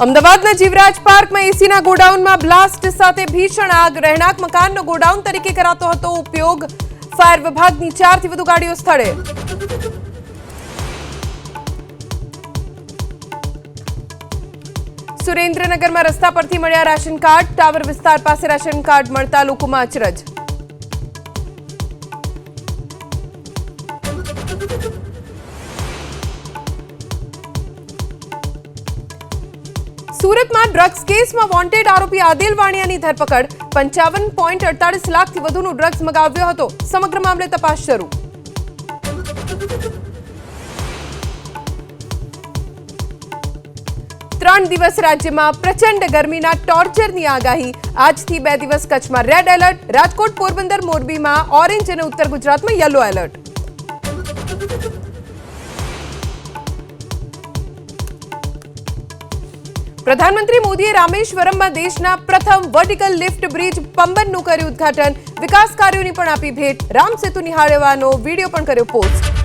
અમદાવાદના જીવરાજ પાર્કમાં એસીના ગોડાઉનમાં બ્લાસ્ટ સાથે ભીષણ આગ. રહેણાંક મકાનનો ગોડાઉન તરીકે કરાતો હતો ઉપયોગ. ફાયર વિભાગની 4થી વધુ ગાડીઓ સ્થળે. સુરેન્દ્રનગરમાં રસ્તા પરથી મળ્યા રાશન કાર્ડ. ટાવર વિસ્તાર પાસે રાશન કાર્ડ મળતા લોકોમાં અચરજ. સુરતમાં ડ્રગ્સ કેસમાં વોન્ટેડ આરોપી આદિલ વાણિયાની ધરપકડ. 55.48 લાખથી વધુનું ડ્રગ્સ મગાવ્યો હતો. સમગ્ર મામલે તપાસ શરૂ. ત્રણ દિવસ રાજ્યમાં પ્રચંડ ગરમીના ટોર્ચરની આગાહી. આજથી 2 દિવસ કચ્છમાં રેડ એલર્ટ. રાજકોટ, પોરબંદર, મોરબીમાં ઓરેન્જ અને ઉત્તર ગુજરાતમાં યલો એલર્ટ. પ્રધાનમંત્રી મોદીએ રામેશ્વરમમાં દેશના પ્રથમ વર્ટિકલ લિફ્ટ બ્રિજ પંબનનું કર્યું ઉદ્ઘાટન. વિકાસ કાર્યોની પણ આપી ભેટ. રામ સેતુ નિહાળવાનો વિડીયો પણ કર્યો પોસ્ટ.